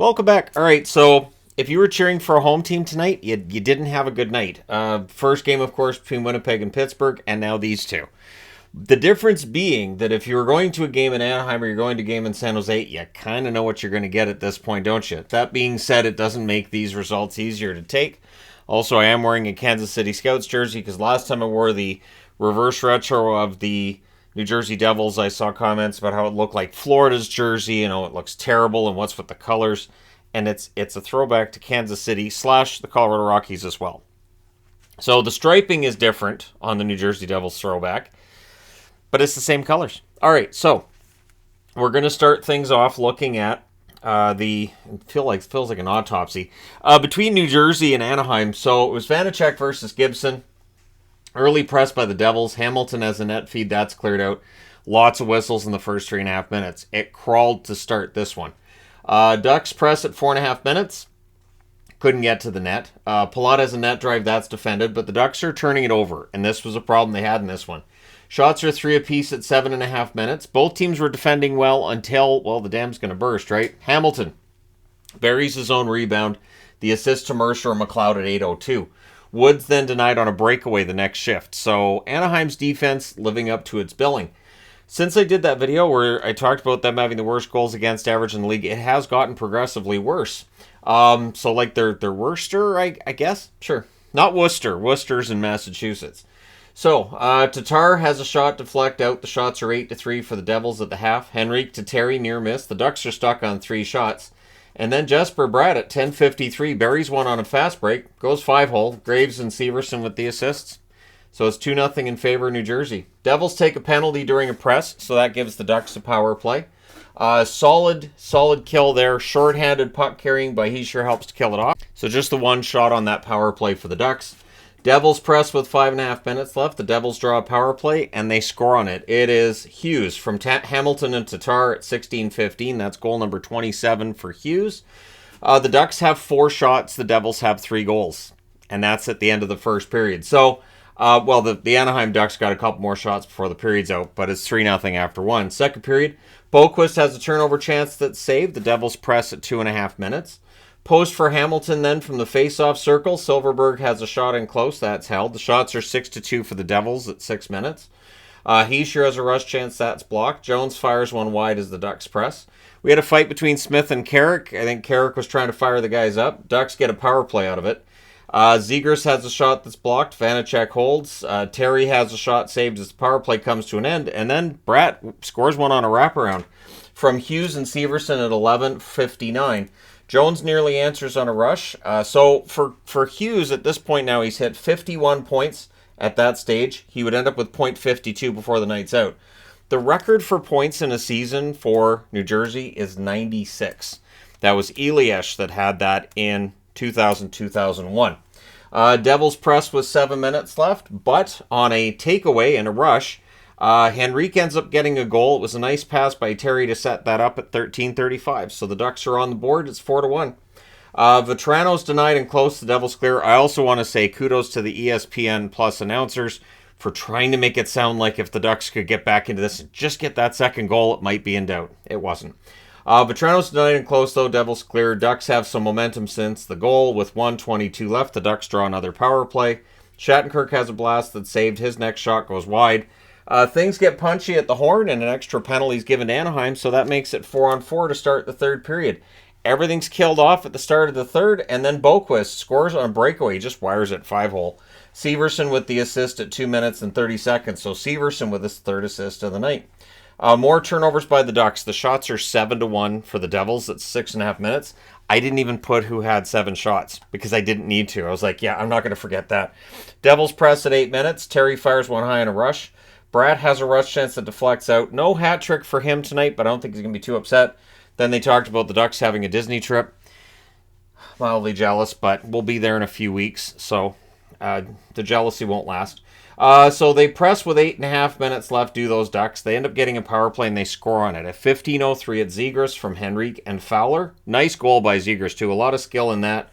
Welcome back. All right, so if you were cheering for a home team tonight, you didn't have a good night. First game, of course, between Winnipeg and Pittsburgh, and now these two. The difference being that if you were going to a game in Anaheim or you're going to a game in San Jose, you kind of know what you're going to get at this point, don't you? That being said, it doesn't make these results easier to take. Also, I am wearing a Kansas City Scouts jersey because last time I wore the reverse retro of the New Jersey Devils, I saw comments about how it looked like Florida's jersey, it looks terrible, and what's with the colors. And it's a throwback to Kansas City / the Colorado Rockies as well. So the striping is different on the New Jersey Devils throwback, but it's the same colors. All right, so we're going to start things off looking at feels like an autopsy between New Jersey and Anaheim. So it was Vanacek versus Gibson. Early press by the Devils. Hamilton has a net feed. That's cleared out. Lots of whistles in the first 3.5 minutes. It crawled to start this one. Ducks press at 4.5 minutes. Couldn't get to the net. Palat has a net drive. That's defended. But the Ducks are turning it over. And this was a problem they had in this one. Shots are 3 apiece at 7.5 minutes. Both teams were defending well until, the dam's going to burst, right? Hamilton buries his own rebound. The assist to Mercer and McLeod at 8:02. Woods then denied on a breakaway the next shift. So Anaheim's defense living up to its billing. Since I did that video where I talked about them having the worst goals against average in the league, it has gotten progressively worse. So like their Worcester, I guess? Sure. Not Worcester. Worcester's in Massachusetts. So, Tatar has a shot deflect out. The shots are 8-3 for the Devils at the half. Henrique to Terry near miss. The Ducks are stuck on 3 shots. And then Jesper Bratt at 10:53 buries one on a fast break. Goes 5-hole. Graves and Severson with the assists. So it's 2-0 in favor of New Jersey. Devils take a penalty during a press, so that gives the Ducks a power play. Solid kill there. Short-handed puck carrying by He sure helps to kill it off. So just the one shot on that power play for the Ducks. Devils press with 5.5 minutes left. The Devils draw a power play, and they score on it. It is Hughes from Hamilton and Tatar at 16:15. That's goal number 27 for Hughes. The Ducks have 4 shots. The Devils have 3 goals. And that's at the end of the first period. So, the Anaheim Ducks got a couple more shots before the period's out, but it's 3-0 after 1. Second period, Boquist has a turnover chance that's saved. The Devils press at 2.5 minutes. Post for Hamilton then from the face-off circle. Silverberg has a shot in close. That's held. The shots are 6-2 for the Devils at 6 minutes. He sure has a rush chance. That's blocked. Jones fires one wide as the Ducks press. We had a fight between Smith and Carrick. I think Carrick was trying to fire the guys up. Ducks get a power play out of it. Zegras has a shot that's blocked. Vanacek holds. Terry has a shot saved as the power play comes to an end. And then Bratt scores one on a wraparound from Hughes and Severson at 11:59. Jones nearly answers on a rush. So for Hughes, at this point now, he's hit 51 points at that stage. He would end up with .52 before the night's out. The record for points in a season for New Jersey is 96. That was Elias that had that in 2000-2001. Devils press with 7 minutes left, but on a takeaway and a rush, Henrique ends up getting a goal. It was a nice pass by Terry to set that up at 13:35. So the Ducks are on the board. It's 4-1. Vetrano's denied and close. The Devils clear. I also want to say kudos to the ESPN Plus announcers for trying to make it sound like if the Ducks could get back into this and just get that second goal, it might be in doubt. It wasn't. Vetrano's denied and close, though. Devils clear. Ducks have some momentum since the goal. With 1:22 left, the Ducks draw another power play. Shattenkirk has a blast that saved. His next shot goes wide. Things get punchy at the horn, and an extra penalty is given to Anaheim, so that makes it 4-4 to start the third period. Everything's killed off at the start of the third, and then Boquist scores on a breakaway. He just wires it 5-hole. Severson with the assist at 2 minutes and 30 seconds, so Severson with his third assist of the night. More turnovers by the Ducks. The shots are 7-1 for the Devils at 6.5 minutes. I didn't even put who had 7 shots because I didn't need to. I was like, I'm not going to forget that. Devils press at 8 minutes. Terry fires one high in a rush. Bratt has a rush chance that deflects out. No hat trick for him tonight, but I don't think he's going to be too upset. Then they talked about the Ducks having a Disney trip. Mildly jealous, but we'll be there in a few weeks, so the jealousy won't last. So they press with 8.5 minutes left, do those Ducks. They end up getting a power play, and they score on it. At 15:03 at Zegras from Henrique and Fowler. Nice goal by Zegras, too. A lot of skill in that.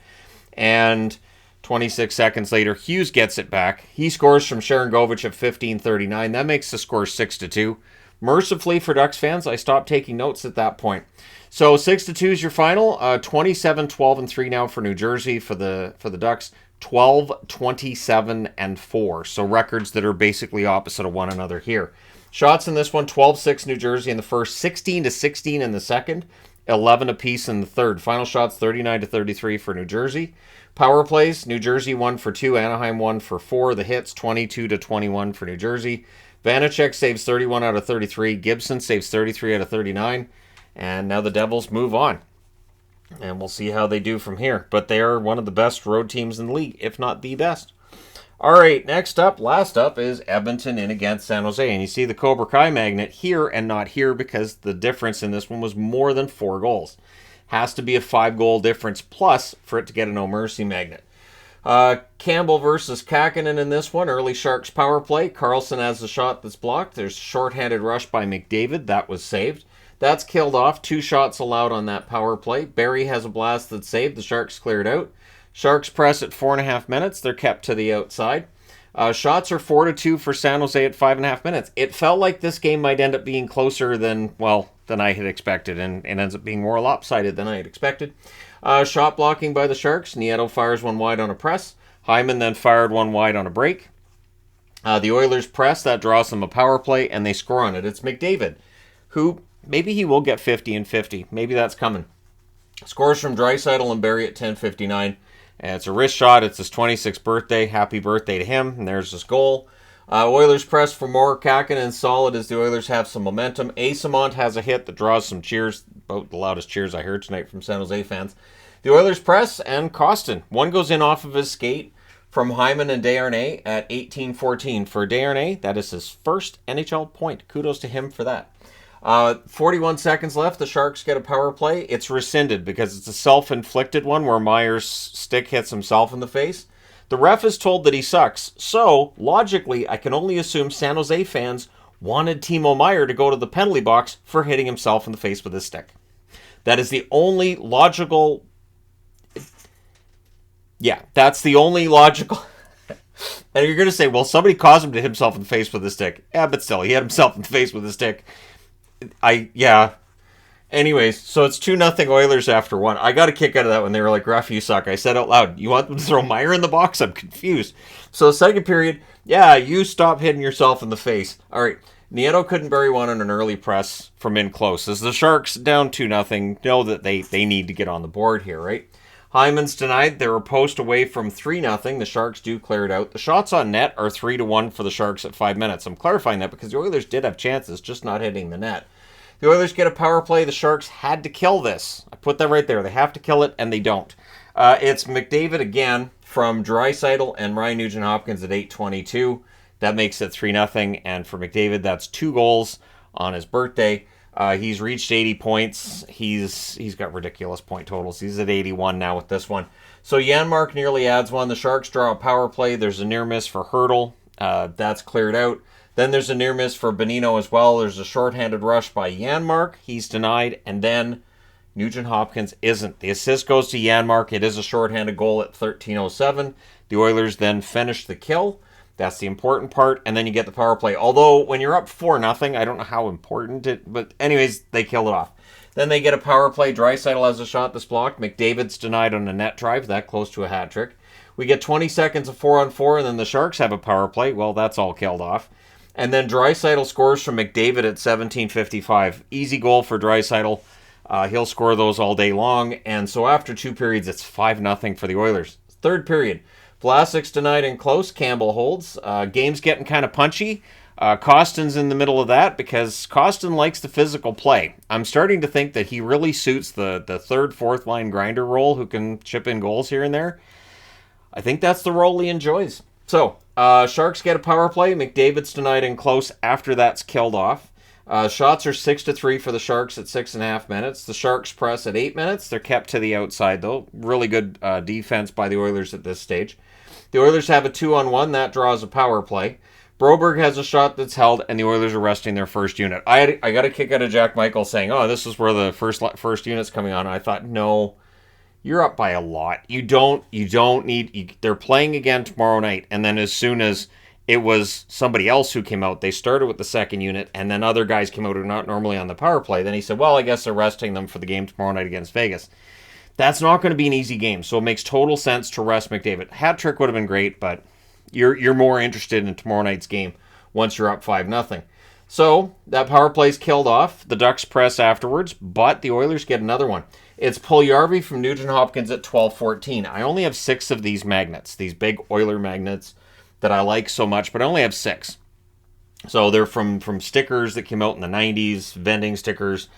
And 26 seconds later, Hughes gets it back. He scores from Sharangovich at 15:39. That makes the score 6-2. Mercifully for Ducks fans, I stopped taking notes at that point. So 6-2 is your final. 27-12-3 now for New Jersey for the Ducks. 12-27-4. So records that are basically opposite of one another here. Shots in this one: 12-6 New Jersey in the first, 16-16 in the second, 11 apiece in the third. Final shots: 39-33 for New Jersey. Power plays: New Jersey 1 for 2, Anaheim 1 for 4. The hits: 22-21 for New Jersey. Vanacek saves 31 out of 33. Gibson saves 33 out of 39. And now the Devils move on. And we'll see how they do from here. But they are one of the best road teams in the league, if not the best. All right, last up is Edmonton in against San Jose. And you see the Cobra Kai magnet here and not here because the difference in this one was more than 4 goals. Has to be a 5-goal difference plus for it to get a no mercy magnet. Campbell versus Kakinen in this one. Early Sharks power play. Carlson has the shot that's blocked. There's a shorthanded rush by McDavid. That was saved. That's killed off. 2 shots allowed on that power play. Barrie has a blast that's saved. The Sharks cleared out. Sharks press at 4.5 minutes. They're kept to the outside. Shots are 4-2 for San Jose at 5.5 minutes. It felt like this game might end up being closer than I had expected, and it ends up being more lopsided than I had expected. Shot blocking by the Sharks. Nieto fires one wide on a press. Hyman then fired one wide on a break. The Oilers press. That draws them a power play, and they score on it. It's McDavid, who maybe he will get 50 and 50. Maybe that's coming. Scores from Draisaitl and Barrie at 10:59. And it's a wrist shot. It's his 26th birthday. Happy birthday to him. And there's his goal. Oilers press for more. Kakinen solid as the Oilers have some momentum. Asamont has a hit that draws some cheers. About the loudest cheers I heard tonight from San Jose fans. The Oilers press, and Kostin. One goes in off of his skate from Hyman and Desharnais at 18-14. For Desharnais, that is his first NHL point. Kudos to him for that. 41 seconds left. The Sharks get a power play. It's rescinded because it's a self-inflicted one where Myers' stick hits himself in the face. The ref is told that he sucks. So, logically, I can only assume San Jose fans wanted Timo Meier to go to the penalty box for hitting himself in the face with his stick. That is the only logical... Yeah, that's the only logical... And you're going to say, well, somebody caused him to hit himself in the face with his stick. Yeah, but still, he hit himself in the face with his stick. Anyways, so it's 2-0 Oilers after 1. I got a kick out of that when they were like, ref, you suck. I said out loud, you want them to throw Meier in the box? I'm confused. So second period, you stop hitting yourself in the face. All right, Nieto couldn't bury one on an early press from in close. As the Sharks down 2-0, know that they need to get on the board here, right? Hyman's denied. They were post away from 3-0. The Sharks do clear it out. The shots on net are 3-1 for the Sharks at 5 minutes. I'm clarifying that because the Oilers did have chances, just not hitting the net. The Oilers get a power play. The Sharks had to kill this. I put that right there. They have to kill it, and they don't. It's McDavid again from Draisaitl and Ryan Nugent-Hopkins at 8:22. That makes it 3-0. And for McDavid, that's 2 goals on his birthday. He's reached 80 points. He's got ridiculous point totals. He's at 81 now with this one. So Janmark nearly adds one. The Sharks draw a power play. There's a near miss for Hurdle. That's cleared out. Then there's a near miss for Bonino as well. There's a shorthanded rush by Janmark. He's denied. And then Nugent-Hopkins isn't. The assist goes to Janmark. It is a shorthanded goal at 13:07. The Oilers then finish the kill. That's the important part, and then you get the power play. Although, when you're up 4-0, I don't know how important but anyways, they kill it off. Then they get a power play. Draisaitl has a shot that's blocked. McDavid's denied on a net drive, that close to a hat trick. We get 20 seconds of 4-on-4, and then the Sharks have a power play. Well, that's all killed off. And then Draisaitl scores from McDavid at 17:55. Easy goal for Draisaitl. He'll score those all day long, and so after 2 periods, it's 5-0 for the Oilers. Third period. Vlasic's denied in close. Campbell holds. Game's getting kind of punchy. Kostin's in the middle of that because Kostin likes the physical play. I'm starting to think that he really suits the third, fourth line grinder role who can chip in goals here and there. I think that's the role he enjoys. So, Sharks get a power play. McDavid's denied in close after that's killed off. Shots are 6-3 for the Sharks at 6.5 minutes. The Sharks press at 8 minutes. They're kept to the outside, though. Really good defense by the Oilers at this stage. The Oilers have a 2-on-1. That draws a power play. Broberg has a shot that's held, and the Oilers are resting their first unit. I got a kick out of Jack Michael saying, this is where the first unit's coming on. I thought, no, you're up by a lot. You don't need... they're playing again tomorrow night, and then as soon as it was somebody else who came out. They started with the second unit, and then other guys came out who are not normally on the power play. Then he said, well, I guess they're resting them for the game tomorrow night against Vegas. That's not going to be an easy game, so it makes total sense to rest McDavid. Hat trick would have been great, but you're more interested in tomorrow night's game once you're up 5-0. So that power play's killed off. The Ducks press afterwards, but the Oilers get another one. It's Puljujarvi from Nugent Hopkins at 12-14. I only have 6 of these magnets, these big Oiler magnets that I like so much, but I only have 6. So they're from stickers that came out in the 90s, vending stickers.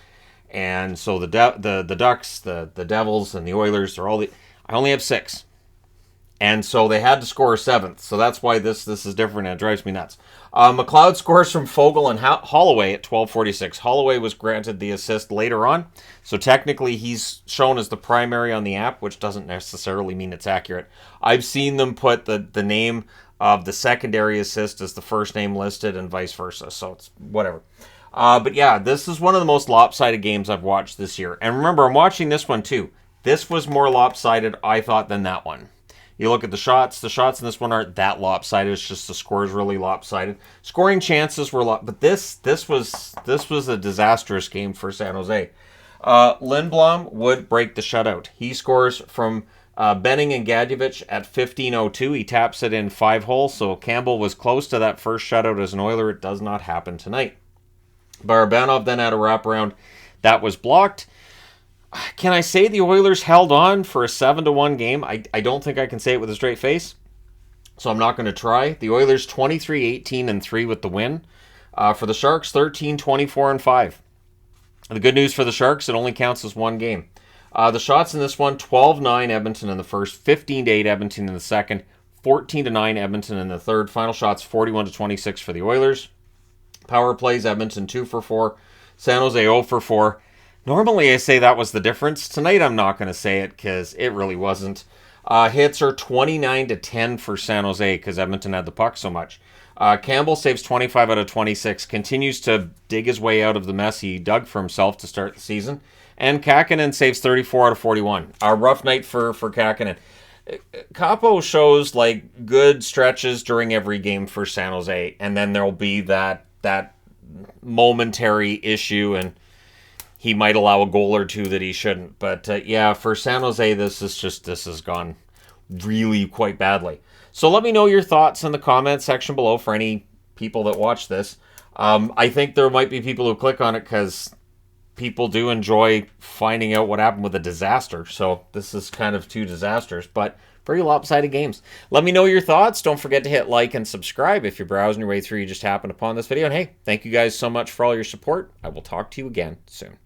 And so the Ducks, the Devils, and the Oilers are all I only have 6. And so they had to score a 7th. So that's why this is different, and it drives me nuts. McLeod scores from Fogle and Holloway at 12:46. Holloway was granted the assist later on. So technically he's shown as the primary on the app, which doesn't necessarily mean it's accurate. I've seen them put the name of the secondary assist as the first name listed and vice versa. So it's whatever. But yeah, this is one of the most lopsided games I've watched this year. And remember, I'm watching this one too. This was more lopsided, I thought, than that one. You look at the shots. The shots in this one aren't that lopsided. It's just the score is really lopsided. Scoring chances were but this was a disastrous game for San Jose. Lindblom would break the shutout. He scores from Benning and Gadjevich at 15:02. He taps it in 5-hole. So Campbell was close to that first shutout as an Oiler. It does not happen tonight. Barabanov then had a wraparound. That was blocked. Can I say the Oilers held on for a 7-1 game? I don't think I can say it with a straight face, so I'm not going to try. The Oilers 23-18-3 with the win. For the Sharks, 13-24-5. The good news for the Sharks, it only counts as one game. The shots in this one, 12-9 Edmonton in the first, 15-8 Edmonton in the second, 14-9 Edmonton in the third. Final shots, 41-26 for the Oilers. Power plays, Edmonton 2 for 4, San Jose 0 for 4. Normally I say that was the difference. Tonight I'm not going to say it because it really wasn't. Hits are 29-10 for San Jose because Edmonton had the puck so much. Campbell saves 25 out of 26, continues to dig his way out of the mess he dug for himself to start the season. And Kakinen saves 34 out of 41. A rough night for Kakinen. Capo shows like good stretches during every game for San Jose, and then there'll be that momentary issue, and he might allow a goal or two that he shouldn't. But yeah, for San Jose, this has gone really quite badly. So let me know your thoughts in the comment section below for any people that watch this. I think there might be people who click on it because people do enjoy finding out what happened with a disaster. So this is kind of 2 disasters, but very lopsided games. Let me know your thoughts. Don't forget to hit like and subscribe if you're browsing your way through. You just happened upon this video. And hey, thank you guys so much for all your support. I will talk to you again soon.